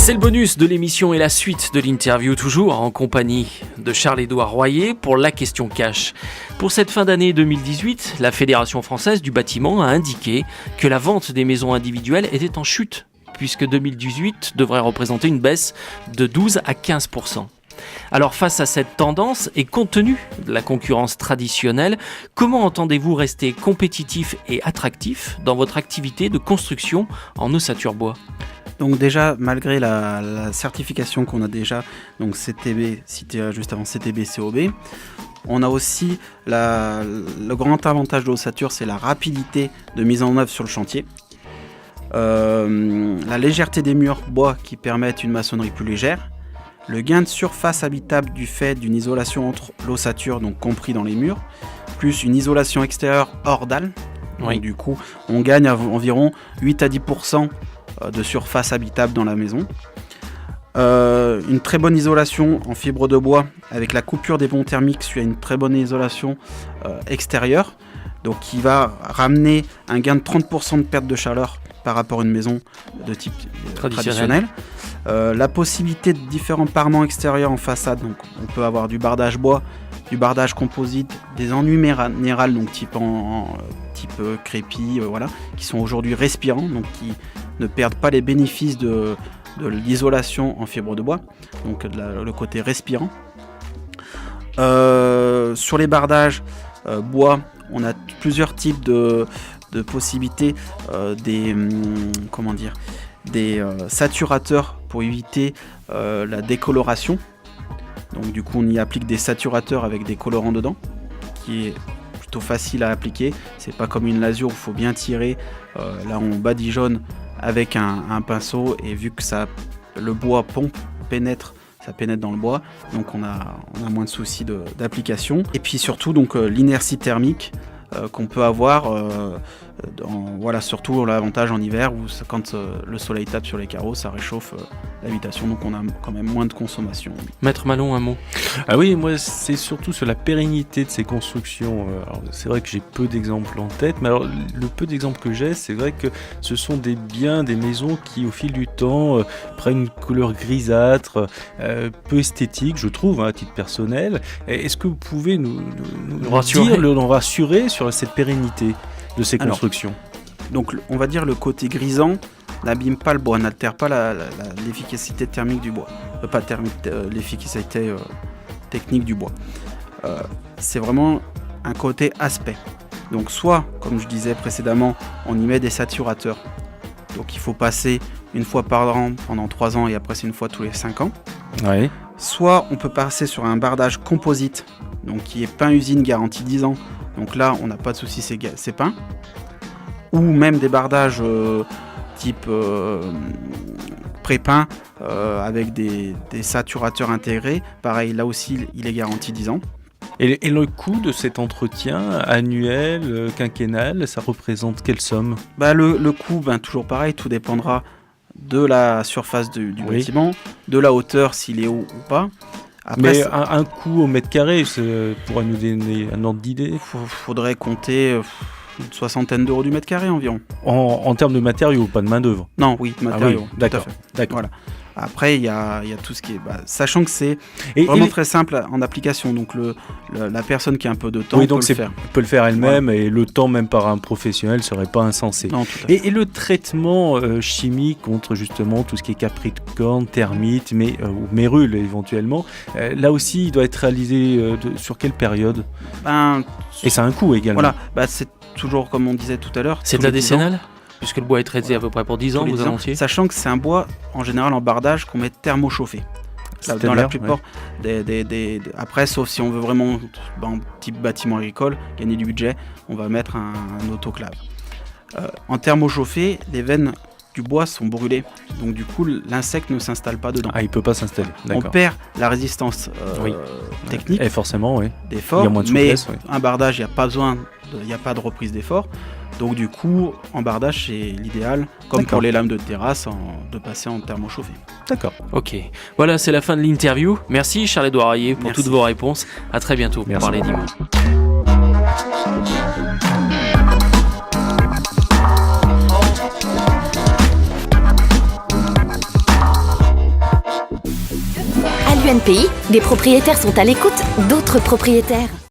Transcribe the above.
C'est le bonus de l'émission et la suite de l'interview, toujours en compagnie de Charles-Édouard Royer pour la question cash. Pour cette fin d'année 2018, la Fédération française du bâtiment a indiqué que la vente des maisons individuelles était en chute, puisque 2018 devrait représenter une baisse de 12 à 15%. Alors face à cette tendance et compte tenu de la concurrence traditionnelle, comment entendez-vous rester compétitif et attractif dans votre activité de construction en ossature bois ? Donc déjà, malgré la certification qu'on a déjà, donc CTB, cité juste avant CTB, COB, on a aussi le grand avantage de l'ossature, c'est la rapidité de mise en œuvre sur le chantier. La légèreté des murs bois qui permettent une maçonnerie plus légère. Le gain de surface habitable du fait d'une isolation entre l'ossature, donc compris dans les murs, plus une isolation extérieure hors dalle. Oui. Donc, du coup, on gagne environ 8 à 10% de surface habitable dans la maison. Une très bonne isolation en fibre de bois avec la coupure des ponts thermiques suit à une très bonne isolation extérieure, donc qui va ramener un gain de 30% de perte de chaleur par rapport à une maison de type traditionnel. La possibilité de différents parements extérieurs en façade, donc on peut avoir du bardage bois, du bardage composite, des enduits minérales, donc type crépi, voilà, qui sont aujourd'hui respirants, donc qui ne perdent pas les bénéfices de l'isolation en fibre de bois, donc le côté respirant. Sur les bardages bois, on a plusieurs types de possibilités, des saturateurs pour éviter la décoloration. Donc du coup on y applique des saturateurs avec des colorants dedans, qui est plutôt facile à appliquer. C'est pas comme une lasure où il faut bien tirer. Là on badigeonne avec un pinceau, et vu que le bois pénètre dans le bois, donc on a moins de soucis d'application. Et puis surtout donc l'inertie thermique qu'on peut avoir, surtout l'avantage en hiver où quand le soleil tape sur les carreaux, ça réchauffe l'habitation, donc on a quand même moins de consommation. Maître Malon, un mot ? Ah oui, moi c'est surtout sur la pérennité de ces constructions. Alors, c'est vrai que j'ai peu d'exemples en tête, mais alors le peu d'exemples que j'ai, c'est vrai que ce sont des maisons qui au fil du temps prennent une couleur grisâtre, peu esthétique, je trouve, à titre personnel. Est-ce que vous pouvez nous rassurer sur cette pérennité de ces constructions ? Donc on va dire le côté grisant n'abîme pas le bois, n'altère pas l'efficacité thermique du bois, l'efficacité technique du bois. C'est vraiment un côté aspect. Donc soit, comme je disais précédemment, on y met des saturateurs. Donc il faut passer une fois par an pendant 3 ans et après c'est une fois tous les 5 ans. Ouais. Soit on peut passer sur un bardage composite, donc qui est peint usine garantie 10 ans. Donc là on n'a pas de souci, c'est peint. Ou même des bardages type pré-peint avec des saturateurs intégrés. Pareil, là aussi il est garanti 10 ans. Et le coût de cet entretien annuel, quinquennal, ça représente quelle somme ? Le coût, toujours pareil, tout dépendra de la surface du bâtiment, de la hauteur, s'il est haut ou pas. Après, mais un coût au mètre carré, pour nous donner un ordre d'idée ? Faudrait compter une 60aine d'euros du mètre carré environ. En termes de matériaux, pas de main d'œuvre ? Non, oui, de matériaux. Oui, d'accord. Voilà. Après, il y a tout ce qui est... sachant que c'est vraiment très simple en application. Donc, la personne qui a un peu de temps peut le faire elle-même, voilà. Et le temps, même par un professionnel, ne serait pas insensé. Non, tout à fait. Et le traitement chimique contre justement tout ce qui est capricorne, termites, ou mérules éventuellement, là aussi, il doit être réalisé sur quelle période ? Et ça a un coût également. Voilà, c'est toujours comme on disait tout à l'heure. C'est de la décennale ? Puisque le bois est traité à peu près pour 10 ans, vous annonciez. Sachant que c'est un bois, en général, en bardage, qu'on met thermochauffé. Dans la plupart après, sauf si on veut vraiment, type bâtiment agricole, gagner du budget, on va mettre un autoclave. En thermochauffé, les veines du bois sont brûlées. Donc du coup, l'insecte ne s'installe pas dedans. Ah, il ne peut pas s'installer. D'accord. On perd la résistance technique. Et forcément, oui. D'effort. Il y a moins de souplesse, un bardage, il n'y a pas de reprise d'effort. Donc du coup, en bardage, c'est l'idéal, comme pour les lames de terrasse, de passer en thermochauffé. D'accord. Ok. Voilà, c'est la fin de l'interview. Merci Charles-Édouard Royer pour toutes vos réponses. À très bientôt pour parler d'IMO. UNPI, des propriétaires sont à l'écoute d'autres propriétaires.